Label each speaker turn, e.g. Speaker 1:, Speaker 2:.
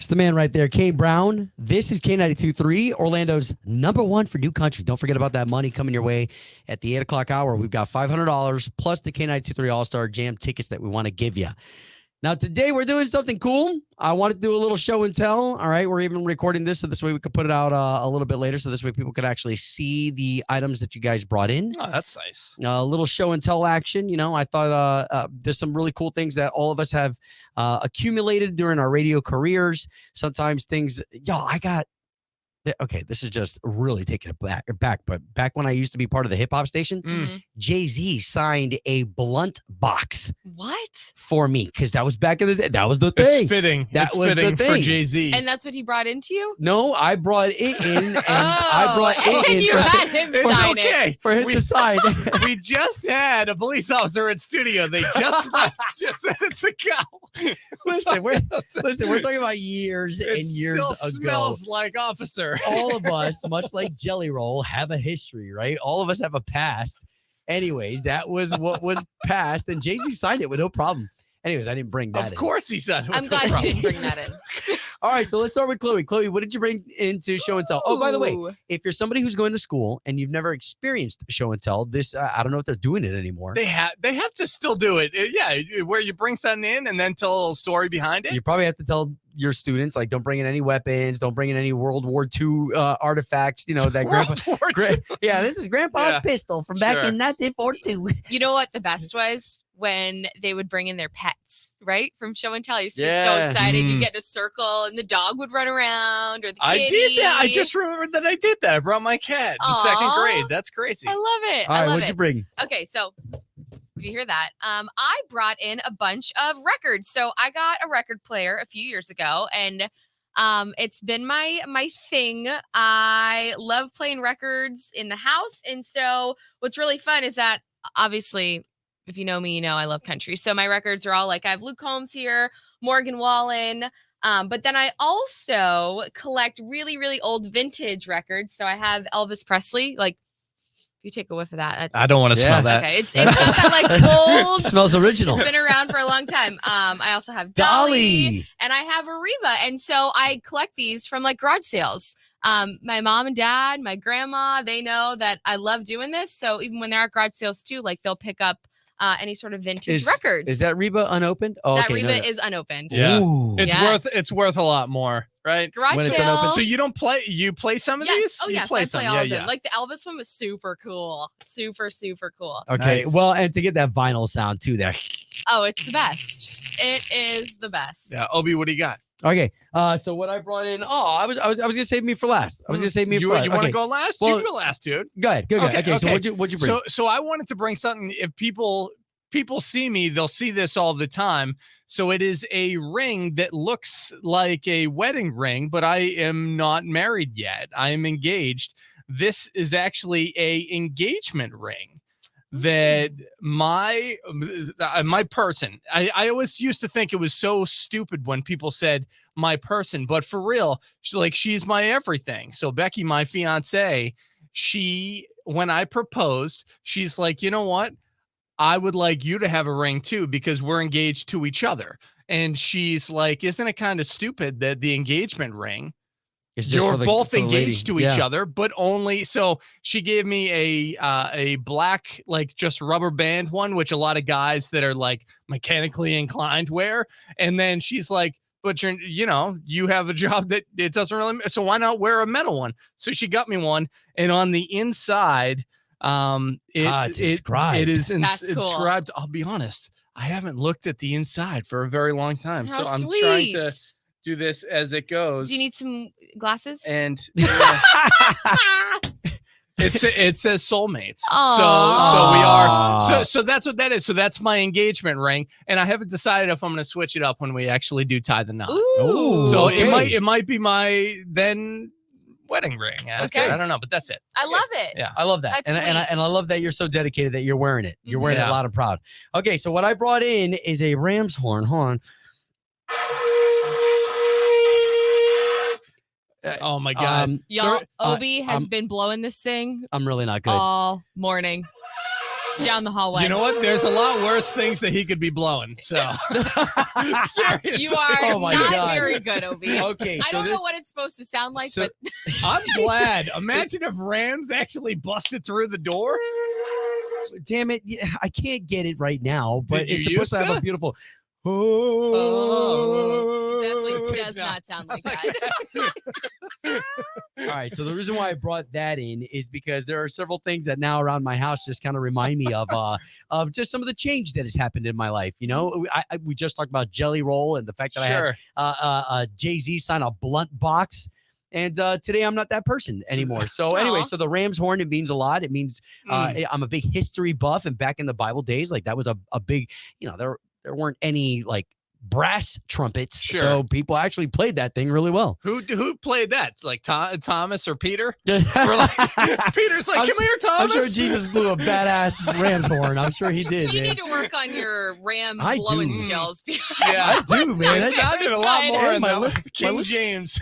Speaker 1: It's the man right there, Kane Brown. This is K92.3, Orlando's #1 for new country. Don't forget about that money coming your way at the 8 o'clock hour. We've got $500 plus the K92.3 All-Star Jam tickets that we want to give you. Now, today we're doing something cool. I want to do a little show and tell. All right, we're even recording this so this way we could put it out a little bit later so this way people could actually see the items that you guys brought in.
Speaker 2: Oh, that's nice.
Speaker 1: A little show and tell action. You know, I thought there's some really cool things that all of us have accumulated during our radio careers. Sometimes things, okay, this is just really taking it back. But back when I used to be part of the hip hop station, Jay-Z signed a blunt box.
Speaker 3: What?
Speaker 1: For me, because that was back in the day. That was the thing.
Speaker 2: It's fitting.
Speaker 1: That was
Speaker 2: fitting
Speaker 1: the thing
Speaker 2: for Jay-Z.
Speaker 3: And that's what he brought into you?
Speaker 1: No, I brought it in, and I brought it in.
Speaker 3: You had him sign it.
Speaker 1: For him to sign.
Speaker 2: We just had a police officer in studio. They just left just minutes ago.
Speaker 1: Listen, we're talking about years and years ago.
Speaker 2: It smells like officer.
Speaker 1: All of us, much like Jelly Roll, have a history, right? All of us have a past. Anyways, that was what was passed, and Jay-Z signed it with no problem. Anyways, I didn't bring that in.
Speaker 2: Of course he signed it with
Speaker 3: I'm glad you didn't bring that in.
Speaker 1: All right, so let's start with Chloe. Chloe, what did you bring into show and tell? Oh, by the way, if you're somebody who's going to school and you've never experienced show and tell, this I don't know if they're doing it anymore.
Speaker 2: They have to still do it. Yeah, where you bring something in and then tell a little story behind it.
Speaker 1: You probably have to tell your students, like, don't bring in any weapons, don't bring in any World War II artifacts. You know that yeah, this is Grandpa's pistol from back in 1942.
Speaker 3: You know what the best was? When they would bring in their pets, right? From show and tell. I used to get so excited. You get in a circle and the dog would run around or the kitty.
Speaker 2: I did that. I just remembered that I did that. I brought my cat in second grade. That's crazy.
Speaker 3: I love it.
Speaker 1: All right, what'd you bring?
Speaker 3: Okay, so if you hear that, I brought in a bunch of records. So I got a record player a few years ago, and it's been my thing. I love playing records in the house, and so what's really fun is that obviously, if you know me, you know I love country. So my records are all like, I have Luke Combs here, Morgan Wallen. But then I also collect really, really old vintage records. So I have Elvis Presley. Like, if you take a whiff of that,
Speaker 2: I don't want to smell that.
Speaker 3: Okay, it's got that like gold.
Speaker 1: Smells original.
Speaker 3: It's been around for a long time. I also have Dolly. And I have Ariba. And so I collect these from like garage sales. My mom and dad, my grandma, they know that I love doing this. So even when they're at garage sales too, like they'll pick up any sort of vintage records.
Speaker 1: Is that Reba unopened? Oh,
Speaker 3: that Reba is unopened.
Speaker 2: Yeah,
Speaker 1: Ooh.
Speaker 2: it's worth a lot more, right?
Speaker 3: Garage
Speaker 1: when it's
Speaker 3: sale.
Speaker 1: unopened.
Speaker 2: So you don't play? You play some of these?
Speaker 3: Oh
Speaker 2: you
Speaker 3: yes,
Speaker 2: play
Speaker 3: I
Speaker 2: some.
Speaker 3: play all of them. Like the Elvis one was super cool, super cool.
Speaker 1: Okay,
Speaker 2: Nice.
Speaker 1: well, and to get that vinyl sound too, there.
Speaker 3: Oh, it's the best. It is the best.
Speaker 2: Yeah, Obie, what do you got?
Speaker 1: Okay, so what I brought in? Oh, I was gonna save me for last. I was gonna save me for last.
Speaker 2: You want to go last?
Speaker 1: Well,
Speaker 2: you go last, dude.
Speaker 1: Go ahead. Okay. So what'd you bring?
Speaker 2: So I wanted to bring something. If people see me, they'll see this all the time. So it is a ring that looks like a wedding ring, but I am not married yet. I am engaged. This is actually a engagement ring that my person. I always used to think it was so stupid when people said my person, but for real, she's my everything. So Becky, my fiance, when I proposed, she's like, you know what? I would like you to have a ring too, because we're engaged to each other. And she's like, isn't it kind of stupid that the engagement ring, you're both engaged to each other, but only, so she gave me a black, like just rubber band one, which a lot of guys that are like mechanically inclined wear. And then she's like, but you have a job that it doesn't really, so why not wear a metal one? So she got me one. And on the inside,
Speaker 1: it's inscribed.
Speaker 2: It is
Speaker 3: That's cool.
Speaker 2: inscribed. I'll be honest, I haven't looked at the inside for a very long time.
Speaker 3: How
Speaker 2: so I'm
Speaker 3: sweet.
Speaker 2: trying to do this as it goes.
Speaker 3: Do you need some glasses?
Speaker 2: And it says soulmates.
Speaker 3: Aww.
Speaker 2: So we are. So that's what that is. So that's my engagement ring, and I haven't decided if I'm going to switch it up when we actually do tie the knot.
Speaker 3: Ooh.
Speaker 2: So
Speaker 1: okay.
Speaker 2: it might be my then wedding ring.
Speaker 3: Okay.
Speaker 2: I don't know, but that's it.
Speaker 3: I love it.
Speaker 2: Yeah.
Speaker 1: I love that.
Speaker 3: That's
Speaker 1: And I love that you're so dedicated that you're wearing it. You're wearing it
Speaker 2: Yeah.
Speaker 1: loud and proud. Okay, so what I brought in is a ram's horn. Hold on.
Speaker 2: Oh my God.
Speaker 3: Y'all, Obie has been blowing this thing
Speaker 1: I'm really not good.
Speaker 3: all morning. down the hallway.
Speaker 2: You know what? There's a lot worse things that he could be blowing. So seriously.
Speaker 3: You are
Speaker 1: Oh my
Speaker 3: not
Speaker 1: God.
Speaker 3: very good, Obie.
Speaker 1: Okay,
Speaker 3: I
Speaker 1: so
Speaker 3: don't know
Speaker 1: this.
Speaker 3: what it's supposed to sound like,
Speaker 1: so-
Speaker 3: but
Speaker 2: I'm glad. Imagine if Rams actually busted through the door.
Speaker 1: Damn it! Yeah, I can't get it right now, but
Speaker 2: Did you
Speaker 1: it's supposed to have a
Speaker 2: used to?
Speaker 1: beautiful.
Speaker 3: definitely does not sound like that.
Speaker 1: All right. So the reason why I brought that in is because there are several things that now around my house just kind of remind me of just some of the change that has happened in my life. You know, we just talked about Jelly Roll and the fact that
Speaker 2: Sure.
Speaker 1: I had Jay-Z sign a blunt box. And today I'm not that person anymore. So anyway,
Speaker 3: Aw.
Speaker 1: so the Ram's horn, it means a lot. It means
Speaker 2: Mm.
Speaker 1: I'm a big history buff. And back in the Bible days, like that was a big, you know, there weren't any like brass trumpets.
Speaker 2: Sure.
Speaker 1: So people actually played that thing really well.
Speaker 2: Who played that? It's like Thomas or Peter? We're like, Peter's like,
Speaker 1: I'm
Speaker 2: come here,
Speaker 1: I'm
Speaker 2: Thomas.
Speaker 1: sure Jesus blew a badass Ram's horn. I'm sure he did.
Speaker 3: You
Speaker 1: man.
Speaker 3: need to work on your ram
Speaker 1: I
Speaker 3: blowing
Speaker 1: do.
Speaker 3: skills.
Speaker 2: Yeah,
Speaker 1: I do, man.
Speaker 2: It
Speaker 1: That's-
Speaker 2: sounded a lot
Speaker 3: Good.
Speaker 2: more
Speaker 1: Hey,
Speaker 2: in
Speaker 1: my
Speaker 2: the
Speaker 1: lips- my
Speaker 2: King
Speaker 1: lips-
Speaker 2: James.